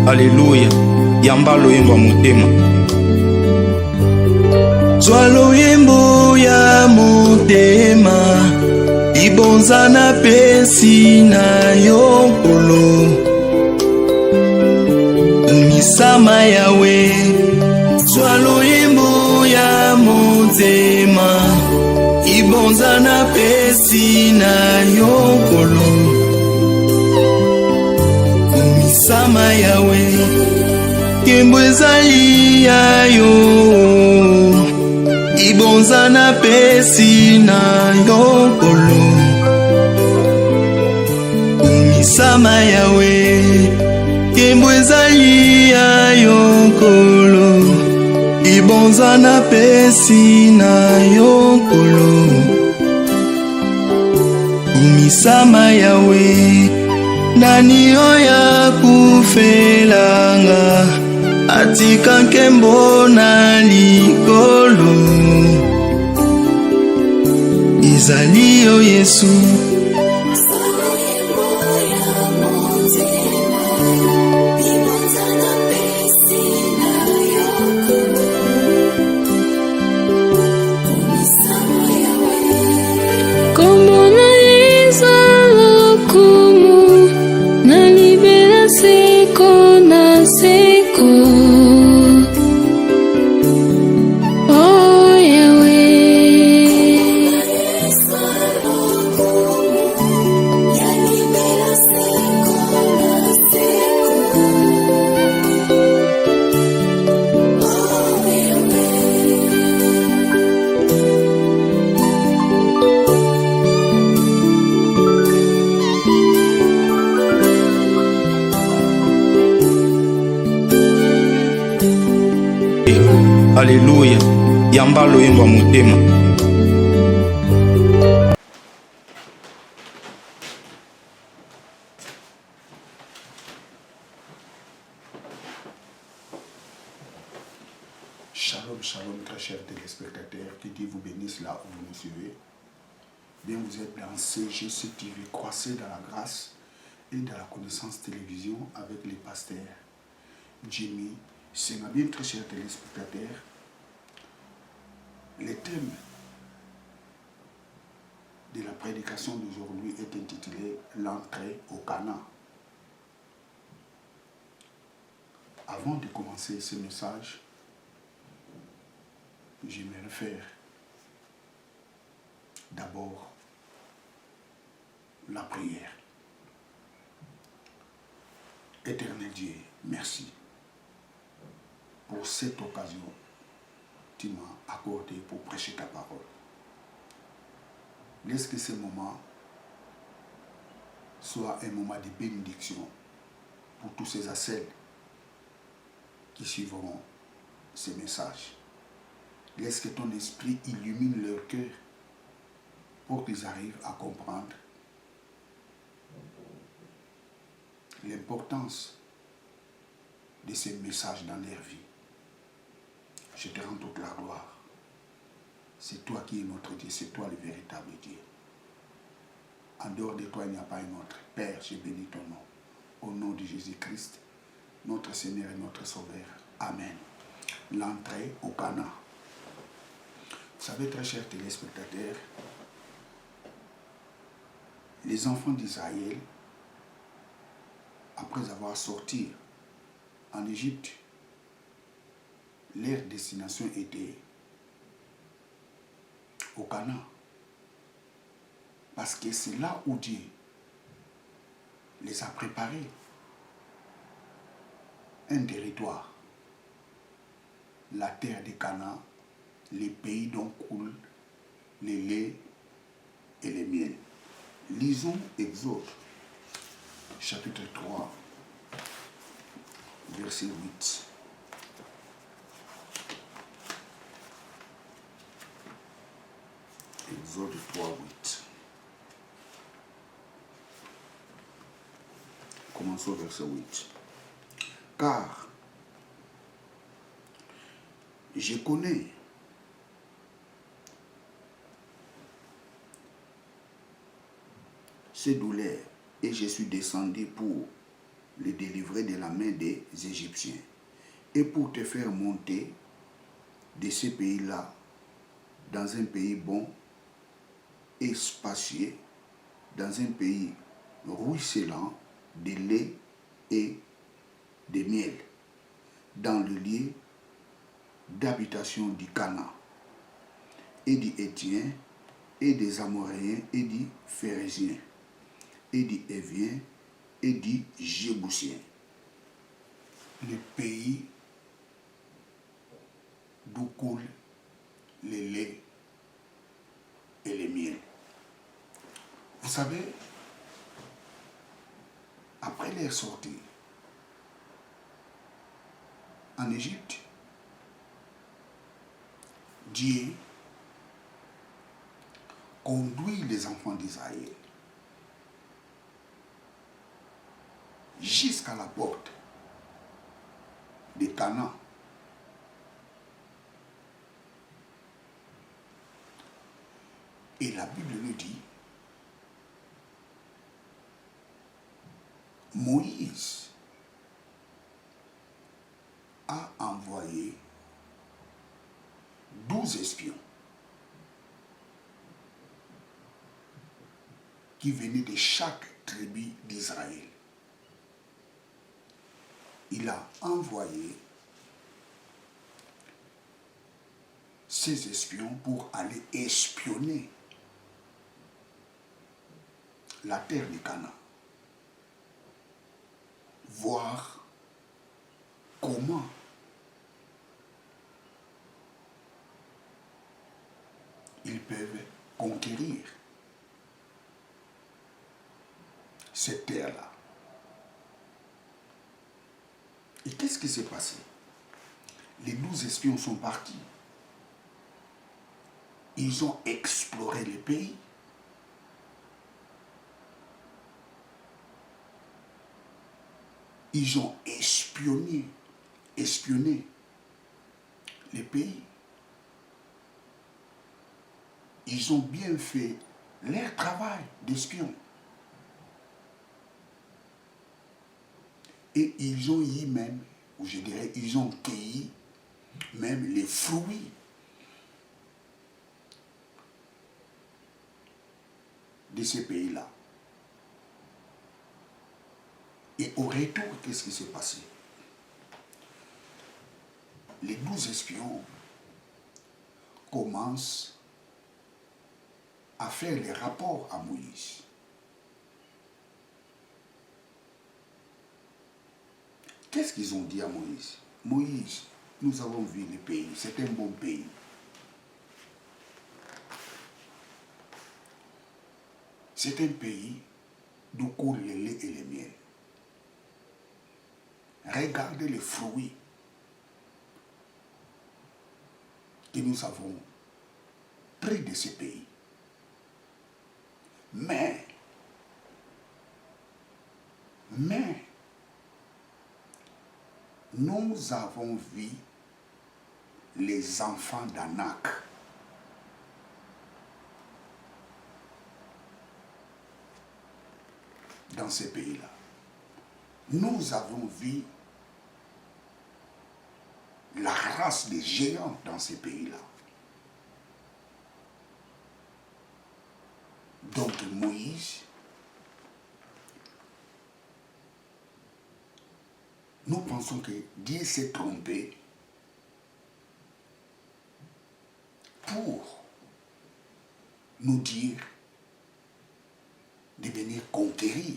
Alléluia. Yamba loyembo motema. Zwa loyembo ya motema, ibonza na pesi na yokolo. Misama yawe. Zwa loyembo ya motema, ibonza na pesi na yokolo. Misama yawe. Kembo ezali yayo, ibonza na pesi na yokolo. Misama yawe. Kembo ezali yayo kolo, ibonza na pesi na yokolo. Misama yawe. Nani oya kufelanga, atika nkembo na likolo. Ezali yo Yesu. Alléluia. Yamba loyembo motema. Shalom, shalom, très chers téléspectateurs, que Dieu vous bénisse là où vous nous suivez. Bien, vous êtes dans CGC TV, croissez dans la grâce et dans la connaissance télévision avec les pasteurs Jimmy. C'est ma bien, très chers téléspectateurs. Le thème de la prédication d'aujourd'hui est intitulé L'entrée au Canaan. Avant de commencer ce message, j'aimerais faire d'abord la prière. Éternel Dieu, merci pour cette occasion que tu m'as accordée pour prêcher ta parole. Laisse que ce moment soit un moment de bénédiction pour tous ces celles qui suivront ce message. Laisse que ton esprit illumine leur cœur pour qu'ils arrivent à comprendre l'importance de ces messages dans leur vie. Je te rends toute la gloire. C'est toi qui es notre Dieu, c'est toi le véritable Dieu. En dehors de toi, il n'y a pas un autre. Père, je bénis ton nom. Au nom de Jésus-Christ, notre Seigneur et notre Sauveur. Amen. L'entrée au Canaan. Vous savez, très chers téléspectateurs, les enfants d'Israël, après avoir sorti en Égypte, leur destination était au Canaan. Parce que c'est là où Dieu les a préparés un territoire, la terre de Canaan, les pays dont coulent les laits et les miels. Lisons Exode, chapitre 3, verset 8. Exode 3, 8. Commençons au verset 8. Car je connais ces douleurs et je suis descendu pour les délivrer de la main des Égyptiens et pour te faire monter de ces pays-là dans un pays bon et spacieux, dans un pays ruisselant de lait et de miel, dans le lieu d'habitation du Canaan, et du Héthien, et des Amoréens, et du Phérézien, et du Hévien, et du Jébousien. Le pays d'où coule le lait et le miel. Vous savez, après leur sortie en Égypte, Dieu conduit les enfants d'Israël jusqu'à la porte de Canaan. Et la Bible nous dit, Moïse a envoyé 12 espions qui venaient de chaque tribu d'Israël. Il a envoyé ces espions pour aller espionner la terre du Canaan, voir comment ils peuvent conquérir cette terre-là. Et qu'est-ce qui s'est passé? Les 12 espions sont partis. Ils ont exploré le pays. Ils ont espionné les pays. Ils ont bien fait leur travail d'espion. Et ils ont eu même, ou je dirais, ils ont cueilli même les fruits de ces pays-là. Et au retour, qu'est-ce qui s'est passé? Les 12 espions commencent à faire les rapports à Moïse. Qu'est-ce qu'ils ont dit à Moïse? Moïse, nous avons vu le pays, c'est un bon pays. C'est un pays d'où coule le lait et le miel. Regardez les fruits que nous avons pris de ce pays. Mais, nous avons vu les enfants d'Anak. Dans ces pays-là. Nous avons vu la race des géants dans ces pays-là. Donc Moïse, nous pensons que Dieu s'est trompé pour nous dire de venir conquérir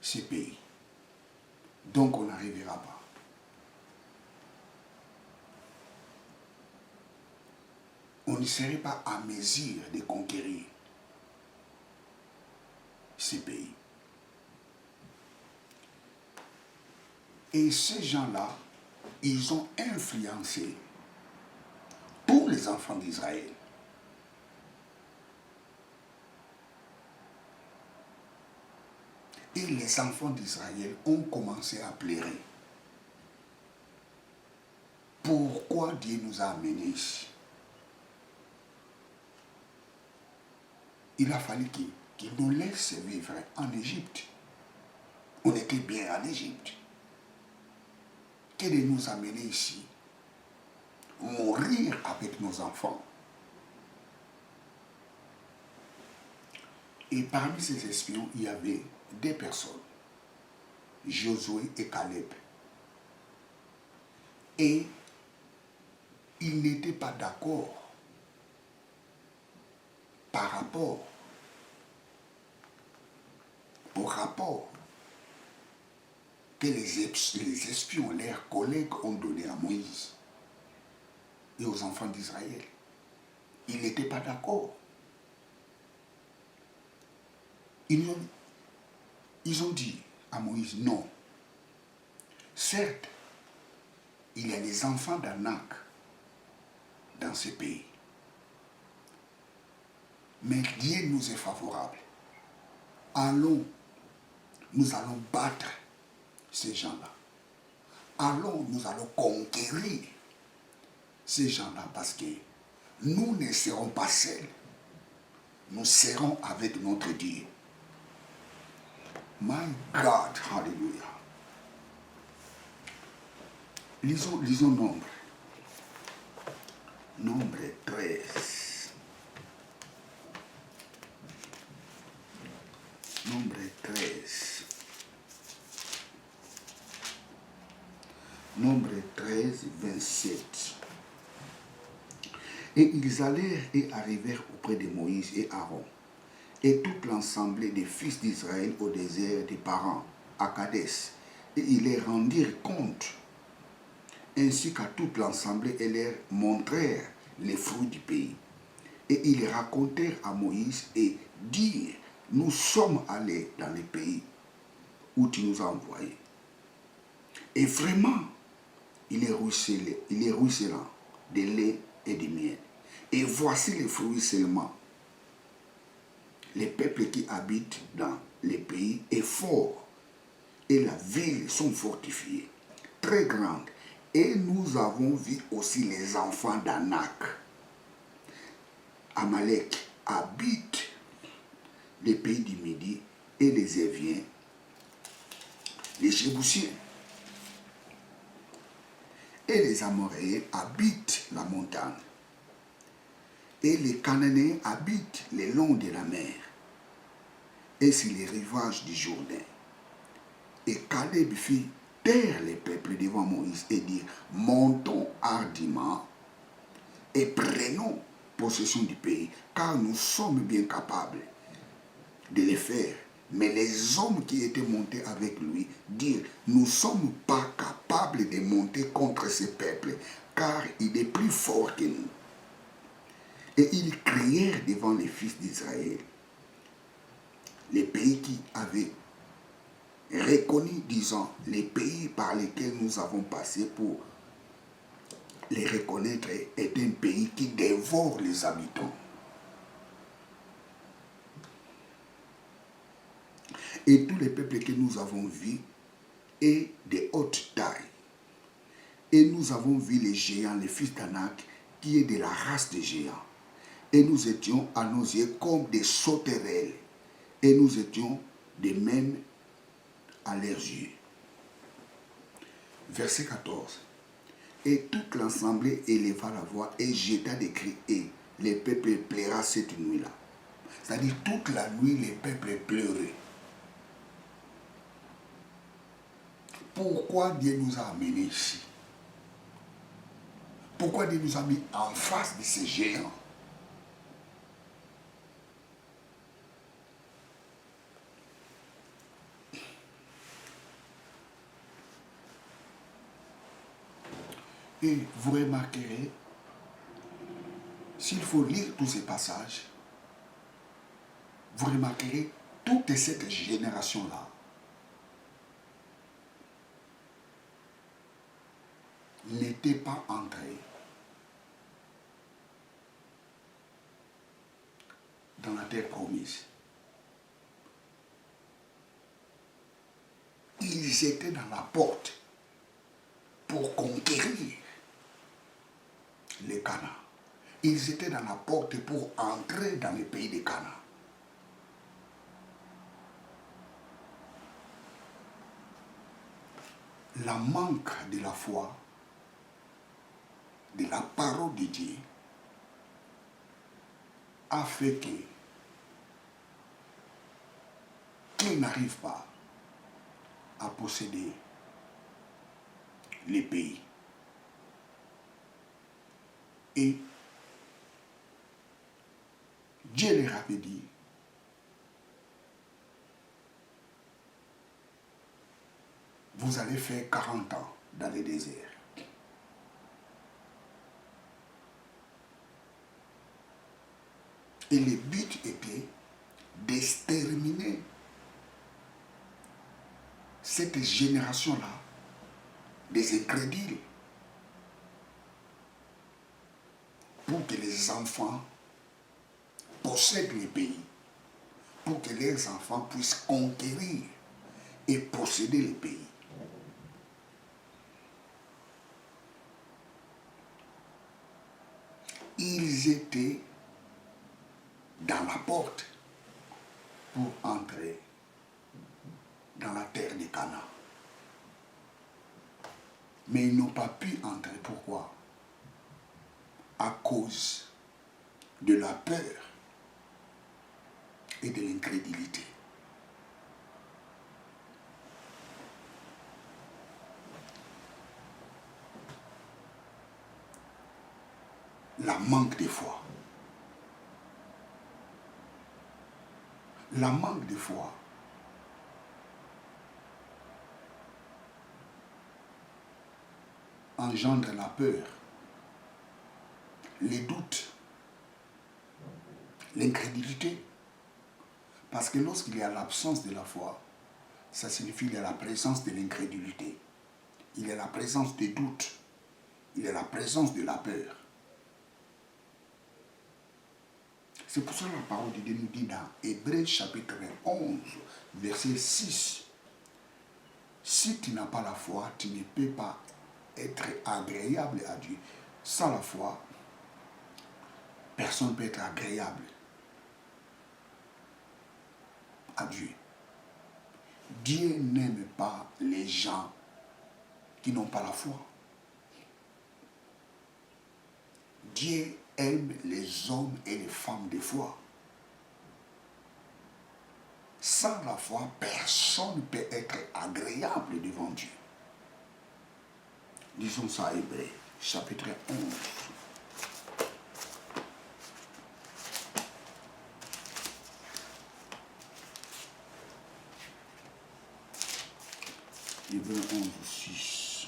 ces pays. Donc on n'arrivera pas. On ne serait pas à mesure de conquérir ces pays. Et ces gens-là, ils ont influencé tous les enfants d'Israël. Et les enfants d'Israël ont commencé à pleurer. Pourquoi Dieu nous a amenés ici? il a fallu qu'il nous laisse vivre en Égypte. On était bien en Égypte. Que de nous amener ici, mourir avec nos enfants. Et parmi ces espions, il y avait deux personnes, Josué et Caleb. Et ils n'étaient pas d'accord par rapport au rapport que les espions, leurs collègues, ont donné à Moïse et aux enfants d'Israël. Ils n'étaient pas d'accord. Ils ont dit à Moïse, non. Certes, il y a les enfants d'Anak dans ce pays. Mais Dieu nous est favorable. Allons, nous allons battre ces gens-là. Allons, nous allons conquérir ces gens-là parce que nous ne serons pas seuls. Nous serons avec notre Dieu. My God, hallelujah. Lisons Nombre. Nombre 13. Nombre 13. Nombre 13, 27. Et ils allèrent et arrivèrent auprès de Moïse et Aaron, et toute l'assemblée des fils d'Israël au désert des parents, à Kadès, et ils les rendirent compte, ainsi qu'à toute l'assemblée, et leur montrèrent les fruits du pays. Et ils racontèrent à Moïse et dirent, nous sommes allés dans les pays où tu nous as envoyés. Et vraiment, il est ruisselant de lait et de miel. Et voici les fruits seulement. Les peuples qui habitent dans les pays est fort, et la ville sont fortifiées, très grandes. Et nous avons vu aussi les enfants d'Anak. Amalek habite les pays du Midi et les Éviens, les Jébusiens. Et les Amoréens habitent la montagne. Et les Cananéens habitent le long de la mer et sur les rivages du Jourdain. Et Caleb fit taire les peuples devant Moïse et dit, montons hardiment et prenons possession du pays, car nous sommes bien capables de le faire. Mais les hommes qui étaient montés avec lui dirent, nous ne sommes pas capables de monter contre ce peuple, car il est plus fort que nous. Et ils crièrent devant les fils d'Israël, les pays qui avaient reconnu, disant, les pays par lesquels nous avons passé pour les reconnaître est un pays qui dévore les habitants. Et tous les peuples que nous avons vus est de haute taille. Et nous avons vu les géants, les fils d'Anak, qui est de la race des géants. Et nous étions à nos yeux comme des sauterelles. Et nous étions de même à leurs yeux. Verset 14. Et toute l'assemblée éleva la voix et jeta des cris, et les peuples pleura cette nuit-là. C'est-à-dire toute la nuit, les peuples pleuraient. Pourquoi Dieu nous a amenés ici? Pourquoi Dieu nous a mis en face de ces géants? Et vous remarquerez, s'il faut lire tous ces passages, vous remarquerez toute cette génération-là n'était pas entrée dans la terre promise. Ils étaient dans la porte pour conquérir les Canaan. Ils étaient dans la porte pour entrer dans le pays des Canaan. La manque de la foi, de la parole de Dieu, a fait qu'ils n'arrivent pas à posséder les pays. Et Dieu leur avait dit, vous allez faire 40 ans dans le désert. Et le but était d'exterminer cette génération-là des incrédules pour que les enfants possèdent les pays, pour que les enfants puissent conquérir et posséder les pays. Ils étaient dans la porte pour entrer dans la terre de Canaan. Mais ils n'ont pas pu entrer. Pourquoi? À cause de la peur et de l'incrédulité. La manque de foi. La manque de foi engendre la peur, les doutes, l'incrédulité. Parce que lorsqu'il y a l'absence de la foi, ça signifie qu'il y a la présence de l'incrédulité. Il y a la présence des doutes. Il y a la présence de la peur. C'est pour ça que la parole de Dieu nous dit dans Hébreux chapitre 11, verset 6. Si tu n'as pas la foi, tu ne peux pas être agréable à Dieu. Sans la foi, personne ne peut être agréable à Dieu. Dieu n'aime pas les gens qui n'ont pas la foi. Dieu aime les hommes et les femmes de foi. Sans la foi, personne ne peut être agréable devant Dieu. Disons ça à Hébreux, chapitre 11. Hébreux 11, 6.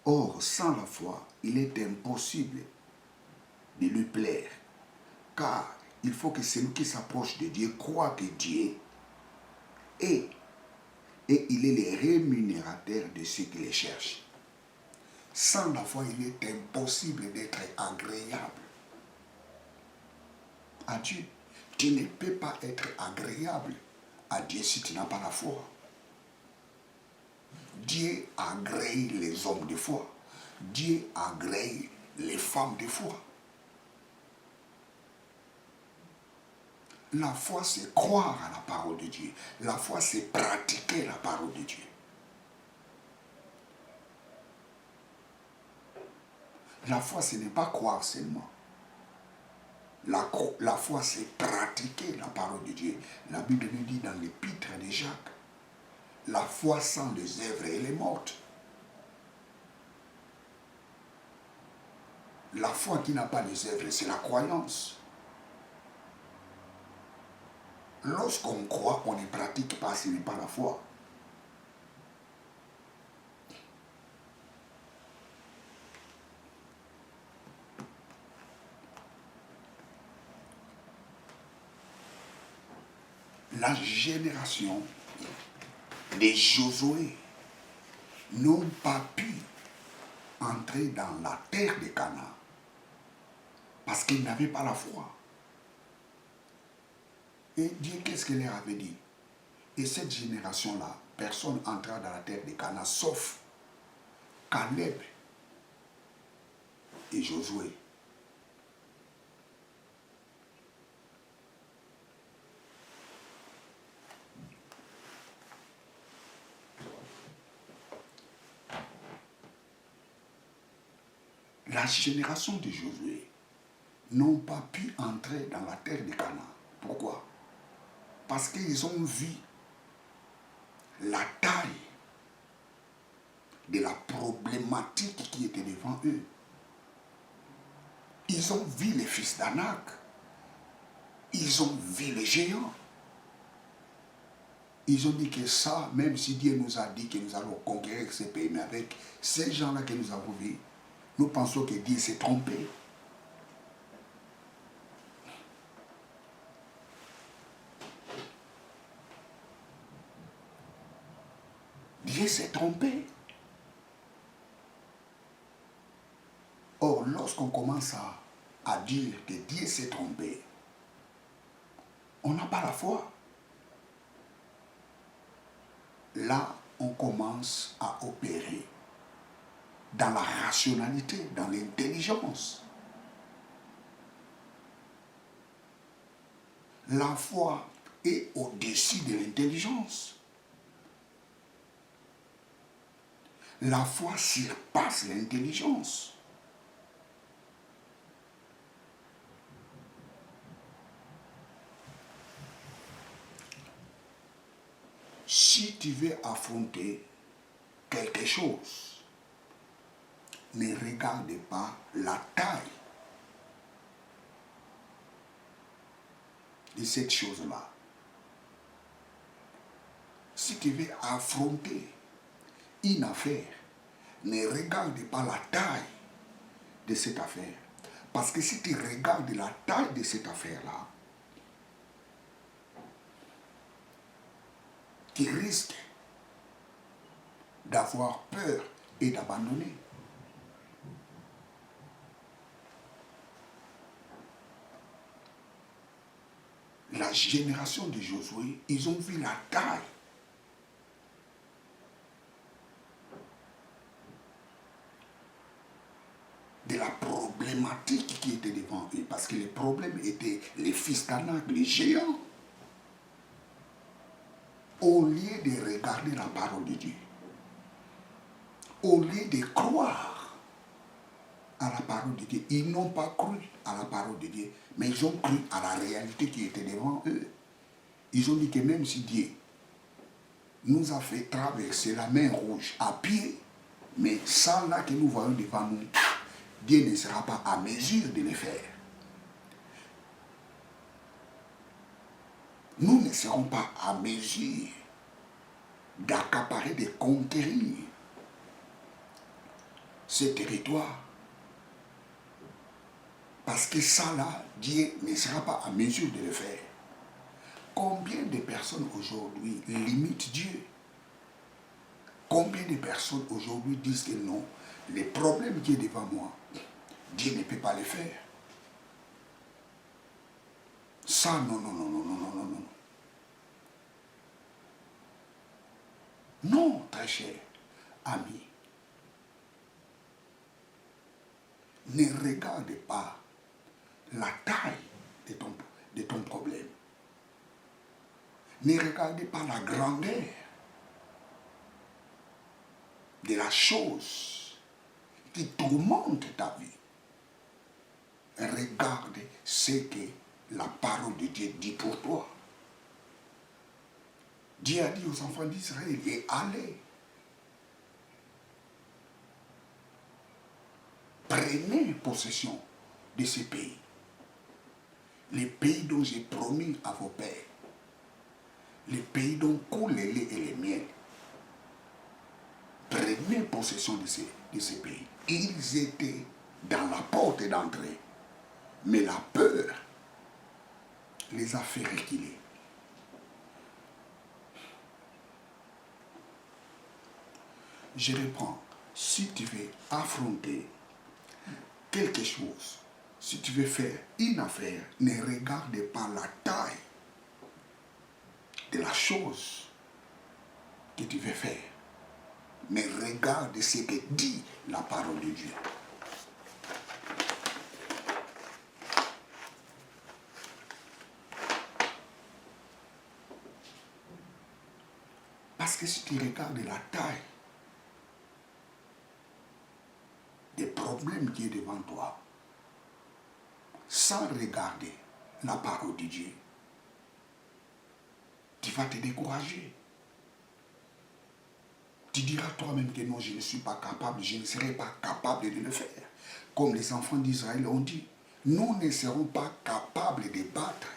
Or, sans la foi, il est impossible de lui plaire, car il faut que celui qui s'approche de Dieu croit que Dieu est, et il est le rémunérateur de ceux qui les cherchent. Sans la foi, il est impossible d'être agréable à Dieu. Tu ne peux pas être agréable à Dieu si tu n'as pas la foi. Dieu agrée les hommes de foi. Dieu agrée les femmes de foi. La foi, c'est croire à la parole de Dieu. La foi, c'est pratiquer la parole de Dieu. La foi, ce n'est pas croire seulement. La foi, c'est pratiquer la parole de Dieu. La Bible nous dit dans l'épître de Jacques, la foi sans les œuvres, elle est morte. La foi qui n'a pas les œuvres, c'est la croyance. Lorsqu'on croit, on ne pratique pas, ce n'est pas la foi. La génération de Josué n'ont pas pu entrer dans la terre de Canaan parce qu'ils n'avaient pas la foi. Et Dieu, qu'est-ce qu'il leur avait dit? Et cette génération-là, personne n'entra dans la terre de Canaan sauf Caleb et Josué. La génération de Josué n'ont pas pu entrer dans la terre de Canaan. Pourquoi? Parce qu'ils ont vu la taille de la problématique qui était devant eux. Ils ont vu les fils d'Anak. Ils ont vu les géants. Ils ont dit que ça, même si Dieu nous a dit que nous allons conquérir ces pays, mais avec ces gens-là que nous avons vus, nous pensons que Dieu s'est trompé. Dieu s'est trompé. Or, lorsqu'on commence à dire que Dieu s'est trompé, on n'a pas la foi. Là, on commence à opérer dans la rationalité, dans l'intelligence. La foi est au-dessus de l'intelligence. La foi surpasse l'intelligence. Si tu veux affronter quelque chose, ne regarde pas la taille de cette chose-là. Si tu veux affronter une affaire, ne regarde pas la taille de cette affaire. Parce que si tu regardes la taille de cette affaire-là, tu risques d'avoir peur et d'abandonner. La génération de Josué, ils ont vu la taille de la problématique qui était devant eux. Parce que les problèmes étaient les fils d'Anak, les géants. Au lieu de regarder la parole de Dieu, au lieu de croire à la parole de Dieu, ils n'ont pas cru à la parole de Dieu, mais ils ont cru à la réalité qui était devant eux. Ils ont dit que même si Dieu nous a fait traverser la mer Rouge à pied, mais ça là que nous voyons devant nous, Dieu ne sera pas à mesure de le faire. Nous ne serons pas à mesure d'accaparer, de conquérir ce territoire. Parce que ça là, Dieu ne sera pas à mesure de le faire. Combien de personnes aujourd'hui limitent Dieu? Combien de personnes aujourd'hui disent que non, les problèmes qui sont devant moi, Dieu ne peut pas les faire. Ça, non, non, non, non, non, non, non, non. Non, très cher ami. Ne regarde pas la taille de ton problème. Ne regarde pas la grandeur de la chose qui tourmente ta vie. Regarde ce que la parole de Dieu dit pour toi. Dieu a dit aux enfants d'Israël, et allez, prenez possession de ces pays. Les pays dont j'ai promis à vos pères. Les pays dont coulent les laits et les miels. Prenez possession de ces pays. Ils étaient dans la porte d'entrée. Mais la peur les a fait reculer. Je reprends. Si tu veux affronter quelque chose, si tu veux faire une affaire, ne regarde pas la taille de la chose que tu veux faire, mais regarde ce que dit la parole de Dieu. Parce que si tu regardes la taille des problèmes problème qui est devant toi, sans regarder la parole de Dieu, tu vas te décourager. Tu diras toi-même que non, je ne suis pas capable, je ne serai pas capable de le faire. Comme les enfants d'Israël ont dit, nous ne serons pas capables de battre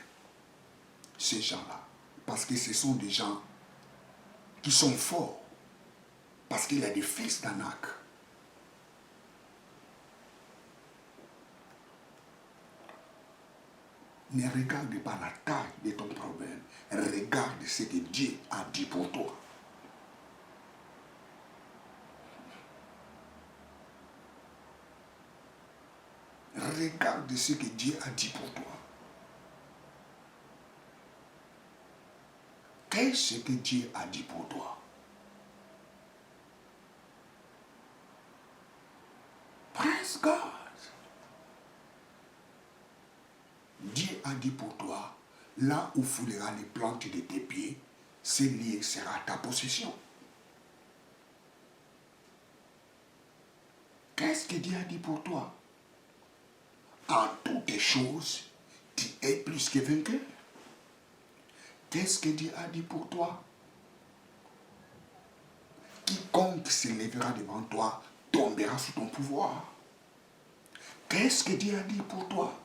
ces gens-là. Parce que ce sont des gens qui sont forts. Parce qu'il y a des fils d'Anak. Ne regarde pas la taille de ton problème. Regarde ce que Dieu a dit pour toi. Regarde ce que Dieu a dit pour toi. Qu'est-ce que Dieu a dit pour toi? Praise God. Dieu a dit pour toi, là où foulera les plantes de tes pieds, ce lieu sera ta possession. Qu'est-ce que Dieu a dit pour toi? En toutes choses, tu es plus que vainqueur. Qu'est-ce que Dieu a dit pour toi? Quiconque se lèvera devant toi tombera sous ton pouvoir. Qu'est-ce que Dieu a dit pour toi?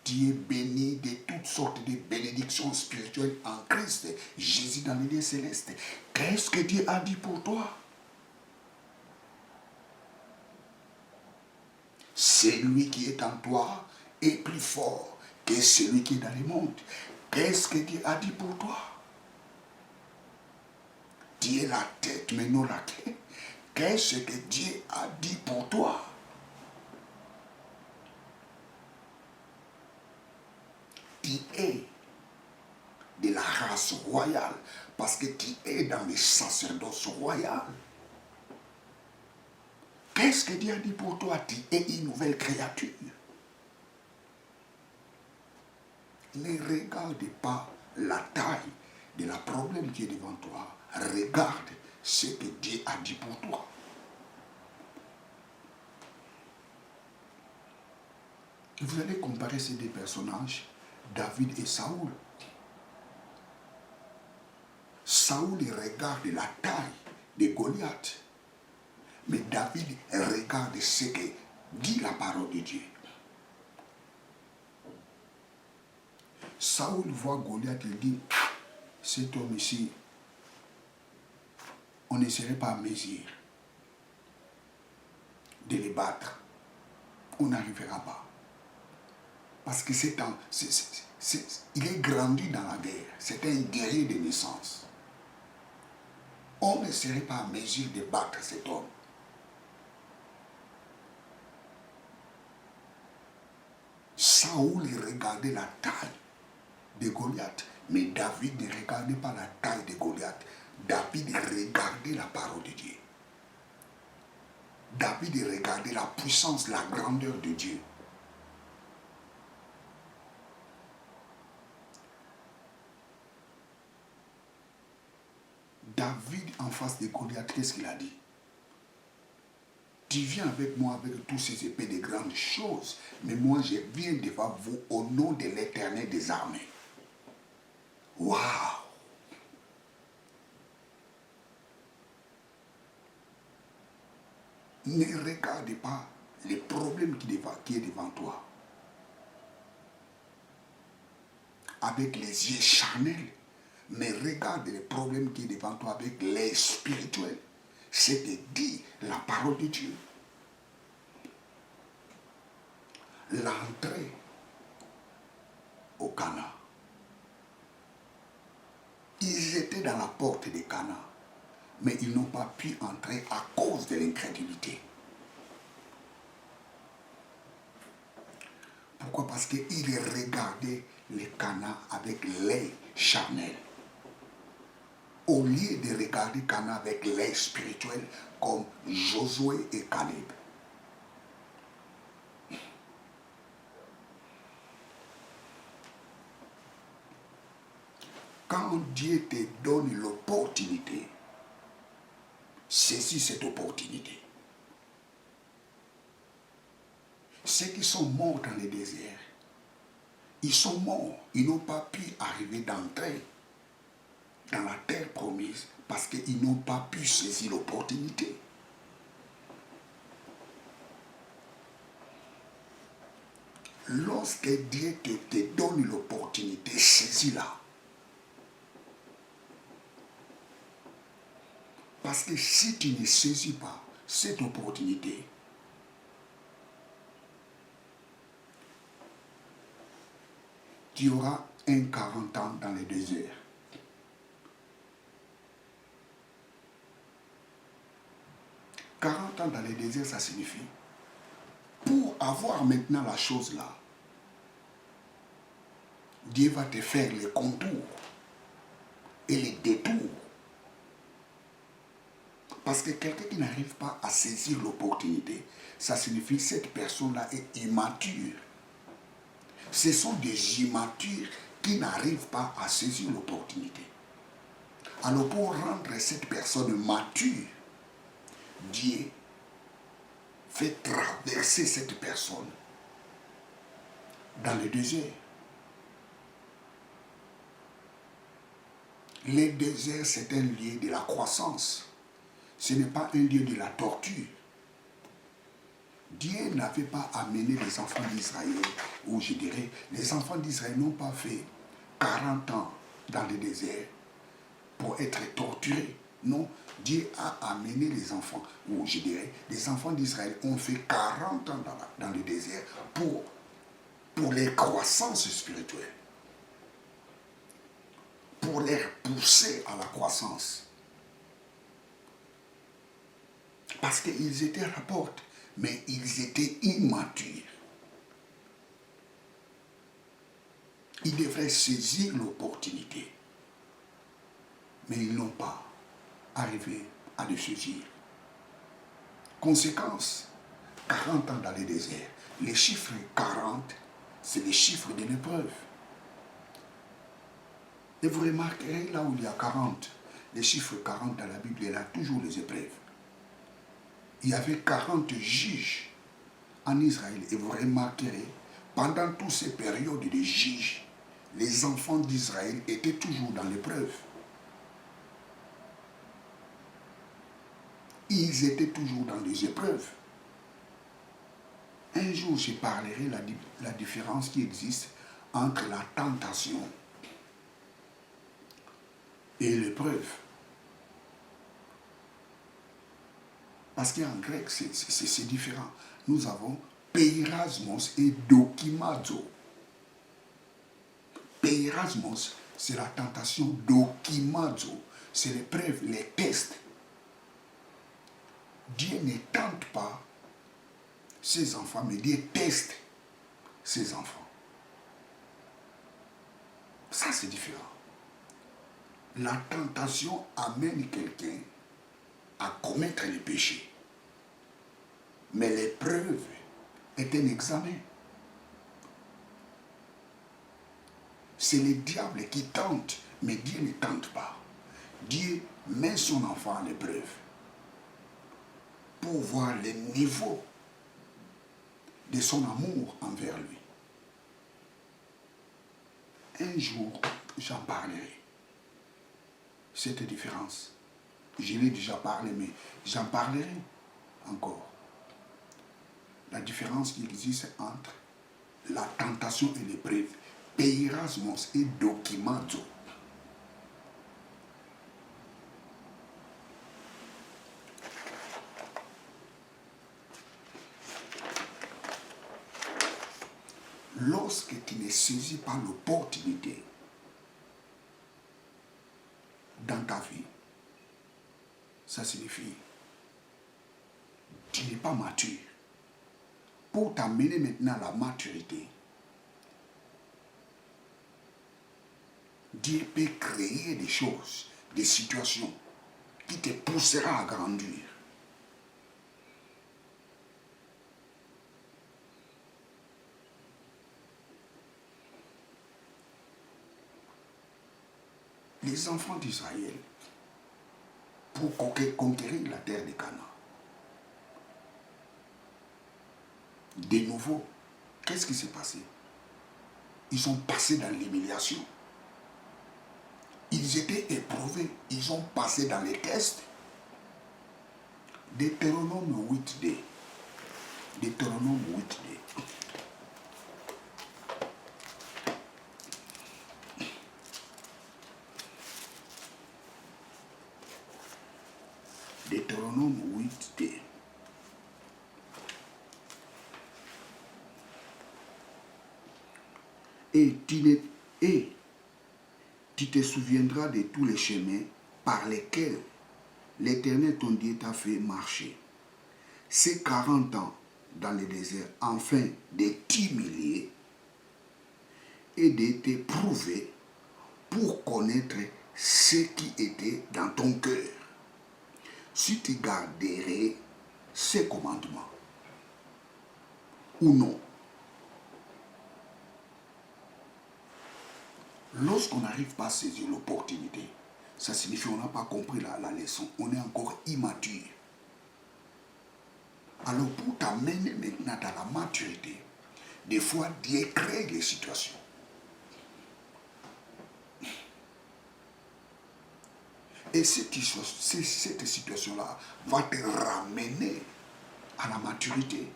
Tu es béni de toutes sortes de bénédictions spirituelles en Christ Jésus dans les lieux célestes. Qu'est-ce que Dieu a dit pour toi? Celui qui est en toi est plus fort que celui qui est dans le monde. Qu'est-ce que Dieu a dit pour toi? Tu es la tête, mais non la queue. Qu'est-ce que Dieu a dit pour toi? Tu es de la race royale parce que tu es dans le sacerdoce royal. Qu'est-ce que Dieu a dit pour toi? Tu es une nouvelle créature. Ne regarde pas la taille de la problème qui est devant toi. Regarde ce que Dieu a dit pour toi. Vous allez comparer ces deux personnages, David et Saoul. Saoul regarde la taille de Goliath. Mais David regarde ce que dit la parole de Dieu. Saoul voit Goliath et dit, cet homme ici, on ne serait pas à mesure de les battre. On n'arrivera pas. Parce que il est grandi dans la guerre. C'est un guerrier de naissance. On ne serait pas à mesure de battre cet homme. Saoul regardait la taille de Goliath, mais David ne regardait pas la taille de Goliath. David regardait la parole de Dieu. David regardait la puissance, la grandeur de Dieu. David en face de Goliath, qu'est-ce qu'il a dit? Tu viens avec moi avec tous ces épées de grandes choses, mais moi je viens devant vous au nom de l'Éternel des armées. Waouh! Ne regarde pas les problèmes qui est devant toi avec les yeux charnels, mais regarde les problèmes qui est devant toi avec l'œil spirituel. C'est de dire la parole de Dieu. L'entrée au Cana. Ils étaient dans la porte de Cana, mais ils n'ont pas pu entrer à cause de l'incrédulité. Pourquoi? Parce qu'ils regardaient le Cana avec l'œil charnel. Au lieu de regarder Cana avec l'œil spirituel comme Josué et Caleb. Quand Dieu te donne l'opportunité, saisis cette opportunité. ceux qui sont morts dans le désert, ils sont morts. Ils n'ont pas pu arriver d'entrer dans la terre promise parce qu'ils n'ont pas pu saisir l'opportunité. Lorsque Dieu te donne l'opportunité, saisis-la. Parce que si tu ne saisis pas cette opportunité, tu auras un 40 ans dans le désert. « 40 ans dans le désert, ça signifie, pour avoir maintenant la chose là, Dieu va te faire les contours et les détours. Parce que quelqu'un qui n'arrive pas à saisir l'opportunité, ça signifie que cette personne-là est immature. Ce sont des immatures qui n'arrivent pas à saisir l'opportunité. Alors pour rendre cette personne mature, Dieu fait traverser cette personne dans le désert. Le désert, c'est un lieu de la croissance. Ce n'est pas un lieu de la torture. Dieu n'avait pas amené les enfants d'Israël, ou je dirais, les enfants d'Israël n'ont pas fait 40 ans dans le désert pour être torturés. Non, Dieu a amené les enfants, ou je dirais, les enfants d'Israël ont fait 40 ans dans le désert pour leur croissance spirituelle, pour les pousser à la croissance. Parce qu'ils étaient à la porte, mais ils étaient immatures. Ils devraient saisir l'opportunité, mais ils n'ont pas arrivé à le saisir. Conséquence, 40 ans dans le désert. Les chiffres 40, c'est les chiffres de l'épreuve. Et vous remarquerez, là où il y a 40, les chiffres 40 dans la Bible, il y a toujours les épreuves. Il y avait 40 juges en Israël. Et vous remarquerez, pendant toutes ces périodes de juges, les enfants d'Israël étaient toujours dans l'épreuve. Ils étaient toujours dans les épreuves. Un jour, je parlerai la différence qui existe entre la tentation et l'épreuve. Parce qu'en grec, c'est différent. Nous avons peirasmos et dokimazo. Peirasmos, c'est la tentation. Dokimazo, c'est l'épreuve, les tests. Dieu ne tente pas ses enfants, mais Dieu teste ses enfants. Ça, c'est différent. La tentation amène quelqu'un à commettre le péché. Mais l'épreuve est un examen. C'est le diable qui tente, mais Dieu ne tente pas. Dieu met son enfant à l'épreuve pour voir le niveau de son amour envers lui. Un jour, j'en parlerai. Cette différence. Je l'ai déjà parlé, mais j'en parlerai encore. La différence qui existe entre la tentation et l'épreuve. Peirasmos et dokimazo. Lorsque tu ne saisis pas l'opportunité dans ta vie, ça signifie que tu n'es pas mature. Pour t'amener maintenant à la maturité, Dieu peut créer des choses, des situations qui te poussera à grandir. Les enfants d'Israël, pour conquérir la terre de Canaan, de nouveau, Qu'est-ce qui s'est passé? Ils ont passé dans l'humiliation. Ils étaient éprouvés. Ils ont passé dans les tests. Deutéronome 8d. Deutéronome 8d. Deutéronome 8d. Et tu te souviendras de tous les chemins par lesquels l'Éternel ton Dieu t'a fait marcher. Ces 40 ans dans le désert, afin de t'humilier et de te prouver pour connaître ce qui était dans ton cœur. Si tu garderais ces commandements ou non. Lorsqu'on n'arrive pas à saisir l'opportunité, ça signifie qu'on n'a pas compris la leçon. On est encore immature. Alors pour t'amener maintenant dans la maturité, des fois Dieu crée les situations. Et cette situation-là va te ramener à la maturité.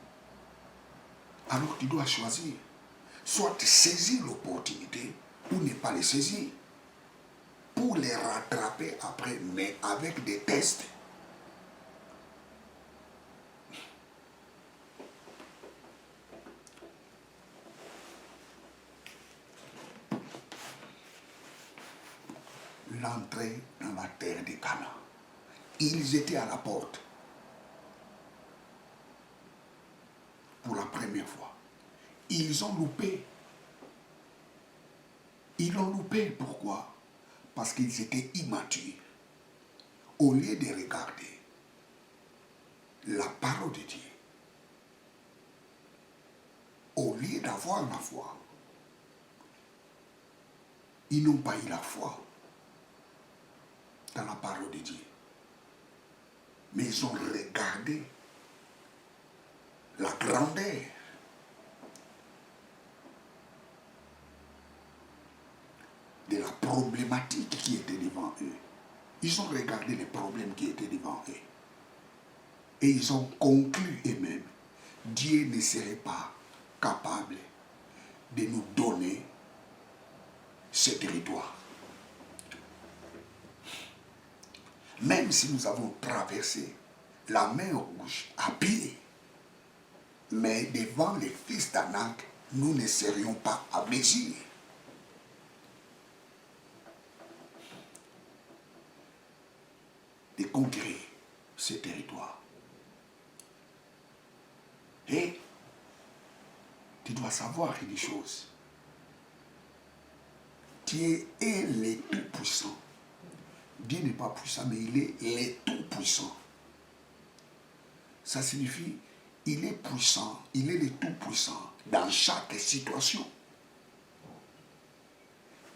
Alors tu dois choisir. Soit saisir l'opportunité ou ne pas les saisir. Pour les rattraper après, mais avec des tests. L'entrée dans la terre de Canaan. Ils étaient à la porte. Pour la première fois. Ils ont loupé. Ils l'ont loupé. Pourquoi? Parce qu'ils étaient immatures. Au lieu de regarder la parole de Dieu, au lieu d'avoir la foi, ils n'ont pas eu la foi dans la parole de Dieu. Mais ils ont regardé la grandeur de la problématique qui était devant eux. Ils ont regardé les problèmes qui étaient devant eux. Et ils ont conclu eux-mêmes, Dieu ne serait pas capable de nous donner ce territoire. Même si nous avons traversé la mer Rouge à pied, mais devant les fils d'Anak, nous ne serions pas à mesure de conquérir ce territoire. Et tu dois savoir une chose. Dieu est le Tout-Puissant. Dieu n'est pas puissant, mais il est le Tout-Puissant. Ça signifie, il est puissant, il est le Tout-Puissant dans chaque situation.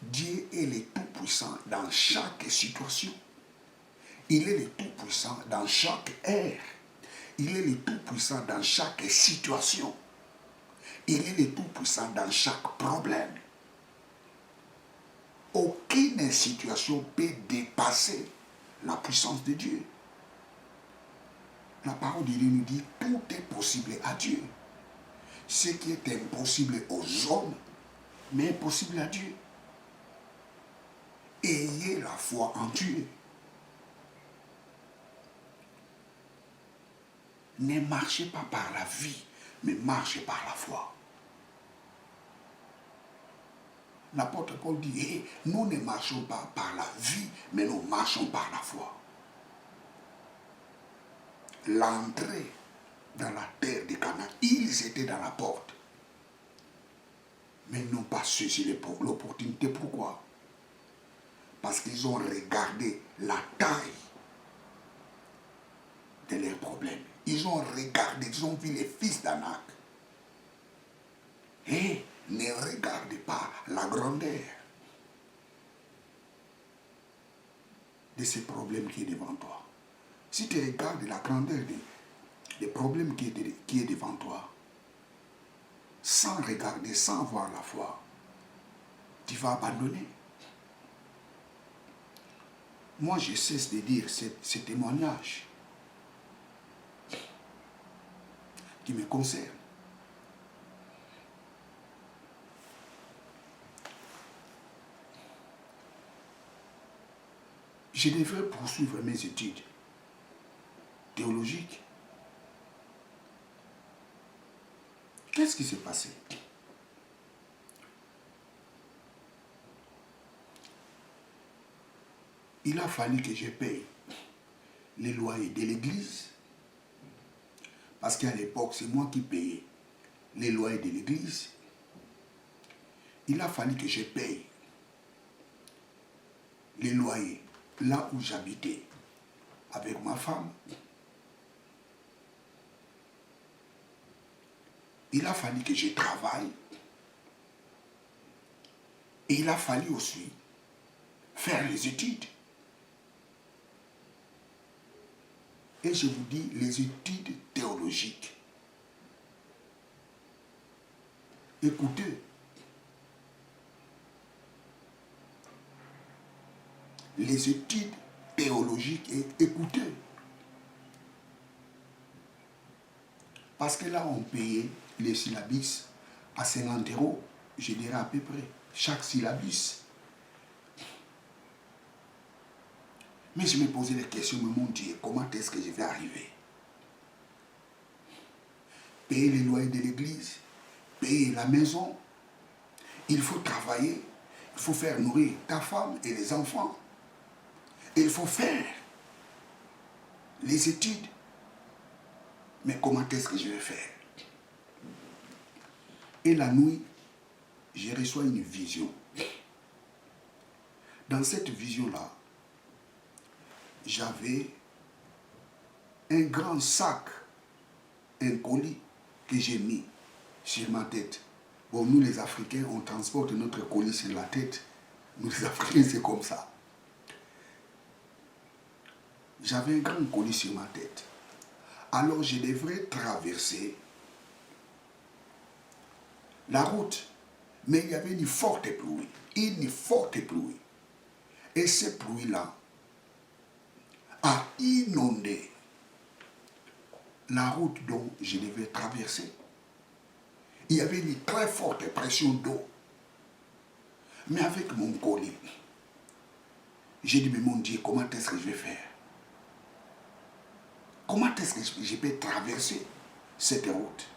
Dieu est le Tout-Puissant dans chaque situation. Il est le Tout-Puissant dans chaque ère. Il est le Tout-Puissant dans chaque situation. Il est le Tout-Puissant dans chaque problème. Aucune situation peut dépasser la puissance de Dieu. La parole de Dieu nous dit tout est possible à Dieu. Ce qui est impossible aux hommes, mais impossible à Dieu. Ayez la foi en Dieu. Ne marchez pas par la vie, mais marchez par la foi. L'apôtre Paul dit, hey, nous ne marchons pas par la vie, mais nous marchons par la foi. L'entrée dans la terre de Canaan, ils étaient dans la porte. Mais ils n'ont pas saisi l'opportunité. Pourquoi? Parce qu'ils ont regardé la taille de leurs problèmes. Ils ont regardé, ils ont vu les fils d'Anak. Et ne regardez pas la grandeur de ces problèmes qui est devant toi. Si tu regardes la grandeur des problèmes qui est devant toi, sans regarder, sans voir la foi, tu vas abandonner. Moi, je cesse de dire ces témoignages qui me concernent. Je devrais poursuivre mes études théologiques. Qu'est-ce qui s'est passé? Il a fallu que je paye les loyers de l'église, parce qu'à l'époque, c'est moi qui payais les loyers de l'église. Il a fallu que je paye les loyers là où j'habitais avec ma femme. Il a fallu que je travaille. Et il a fallu aussi faire les études. Et je vous dis, les études théologiques. Écoutez, les études théologiques, écoutez. Parce que là, on payait les syllabus à 50 €, je dirais à peu près, chaque syllabus. Mais je me posais les questions, mais mon Dieu, comment est-ce que je vais arriver? Payer les loyers de l'église, payer la maison, il faut travailler, il faut faire nourrir ta femme et les enfants. Il faut faire les études. Mais comment est-ce que je vais faire? Et la nuit, je reçois une vision. Dans cette vision-là, j'avais un grand sac, un colis que j'ai mis sur ma tête. Bon, nous les Africains, on transporte notre colis sur la tête. Nous les Africains, c'est comme ça. J'avais un grand colis sur ma tête. Alors je devrais traverser la route. Mais il y avait une forte pluie. Une forte pluie. Et cette pluie-là a inondé la route dont je devais traverser. Il y avait une très forte pression d'eau. Mais avec mon colis, j'ai dit, mais mon Dieu, comment est-ce que je vais faire? Comment est-ce que je peux traverser cette route?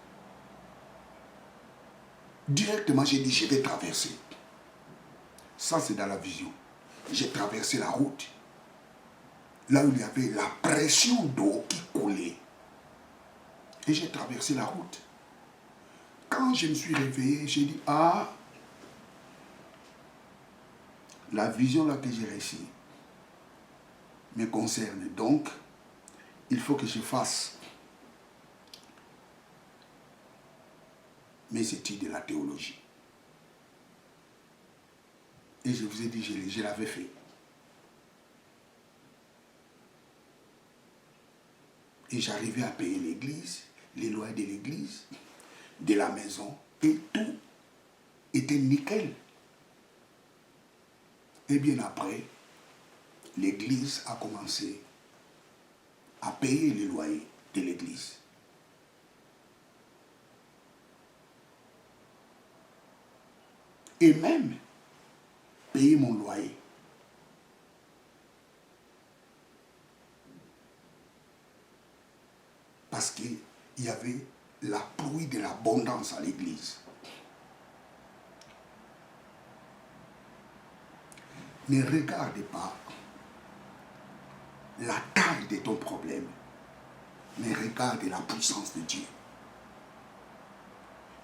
Directement, j'ai dit, je vais traverser. Ça, c'est dans la vision. J'ai traversé la route. Là où il y avait la pression d'eau qui coulait. Et j'ai traversé la route. Quand je me suis réveillé, j'ai dit, ah, la vision là que j'ai reçue me concerne. Donc, il faut que je fasse mes études de la théologie. Et je vous ai dit, je l'avais fait. Et j'arrivais à payer l'église, les loyers de l'église, de la maison, et tout était nickel. Et bien après, l'église a commencé à payer les loyers de l'église. Et même payer mon loyer. Parce qu'il y avait la pluie de l'abondance à l'église. Ne regarde pas la taille de ton problème, mais regarde la puissance de Dieu.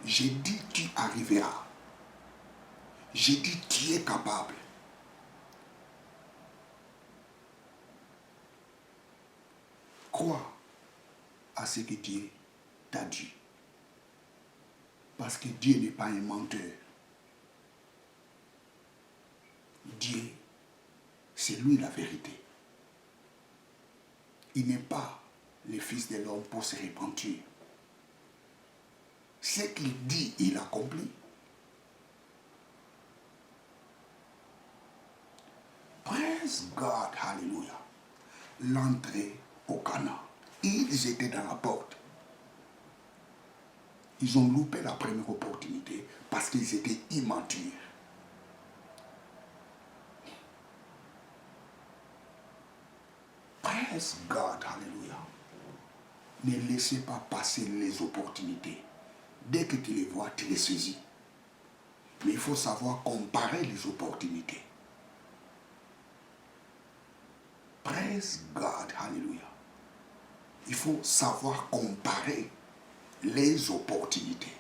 J'ai dit tu arriveras. J'ai dit tu es capable. Crois à ce que Dieu t'a dit. Parce que Dieu n'est pas un menteur. Dieu, c'est lui la vérité. Il n'est pas le Fils de l'homme pour se repentir. Ce qu'il dit, il accomplit. Praise God, hallelujah. L'entrée au Cana. Ils étaient dans la porte. Ils ont loupé la première opportunité parce qu'ils étaient immatures. Praise God, hallelujah. Ne laissez pas passer les opportunités. Dès que tu les vois, tu les saisis. Mais il faut savoir comparer les opportunités. Praise God, hallelujah. Il faut savoir comparer les opportunités.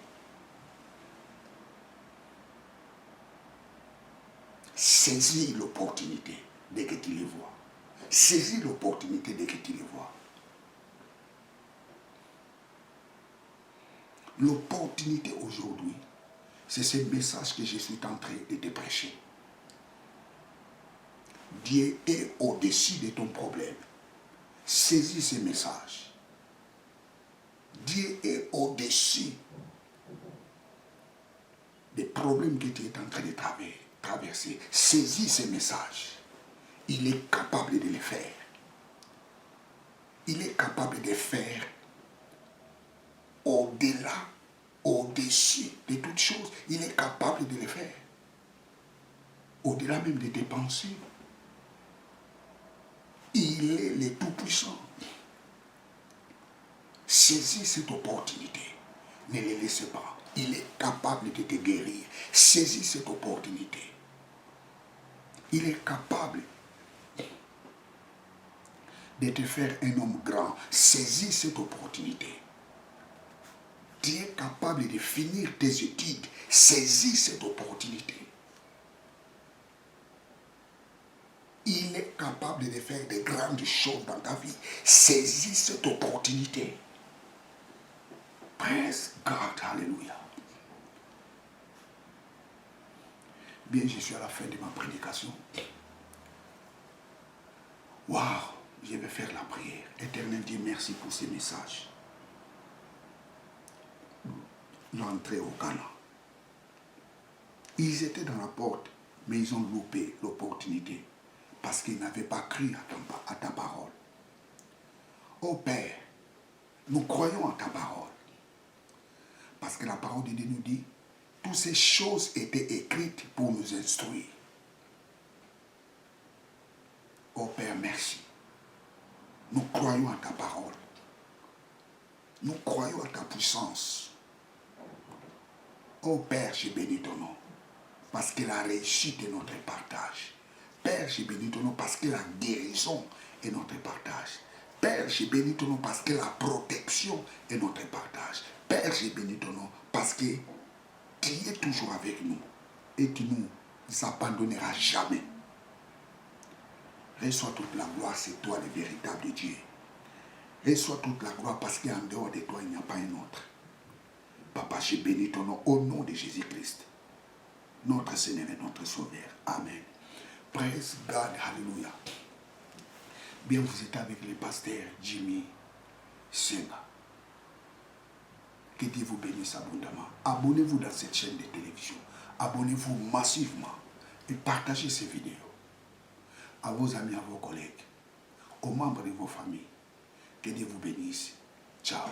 Saisis l'opportunité dès que tu les vois. Saisis l'opportunité dès que tu les vois. L'opportunité aujourd'hui, c'est ce message que je suis en train de te prêcher. Dieu est au-dessus de ton problème. Saisis ce message. Dieu est au-dessus des problèmes que tu es en train de traverser. Saisis ce message. Il est capable de le faire. Il est capable de faire au-delà, au-dessus de toutes choses. Il est capable de le faire. Au-delà même de tes pensées. Il est le Tout-Puissant. Saisis cette opportunité. Ne le laissez pas. Il est capable de te guérir. Saisis cette opportunité. Il est capable de te faire un homme grand. Saisis cette opportunité. Tu es capable de finir tes études. Saisis cette opportunité. Il est capable de faire de grandes choses dans ta vie. Saisis cette opportunité. Praise God, hallelujah. Bien, je suis à la fin de ma prédication. Waouh, je vais faire la prière. Éternel Dieu, merci pour ces messages. L'entrée au Cana. Ils étaient dans la porte, mais ils ont loupé l'opportunité parce qu'ils n'avaient pas cru à ta parole. Oh Père, nous croyons à ta parole. Parce que la parole de Dieu nous dit, toutes ces choses étaient écrites pour nous instruire. Oh Père, merci. Nous croyons à ta parole. Nous croyons à ta puissance. Oh Père, je bénis ton nom. Parce que la réussite est notre partage. Père, je bénis ton nom parce que la guérison est notre partage. Père, je bénis ton nom parce que la protection est notre partage. Père, je bénis ton nom parce que tu es toujours avec nous et tu ne nous abandonneras jamais. Reçois toute la gloire, c'est toi le véritable Dieu. Reçois toute la gloire parce qu'en dehors de toi, il n'y a pas un autre. Papa, je bénis ton nom au nom de Jésus-Christ, notre Seigneur et notre Sauveur. Amen. Praise God, hallelujah. Bien, vous êtes avec le pasteur Jimmy Senga. Que Dieu vous bénisse abondamment. Abonnez-vous dans cette chaîne de télévision. Abonnez-vous massivement et partagez ces vidéos à vos amis, à vos collègues, aux membres de vos familles. Que Dieu vous bénisse. Ciao.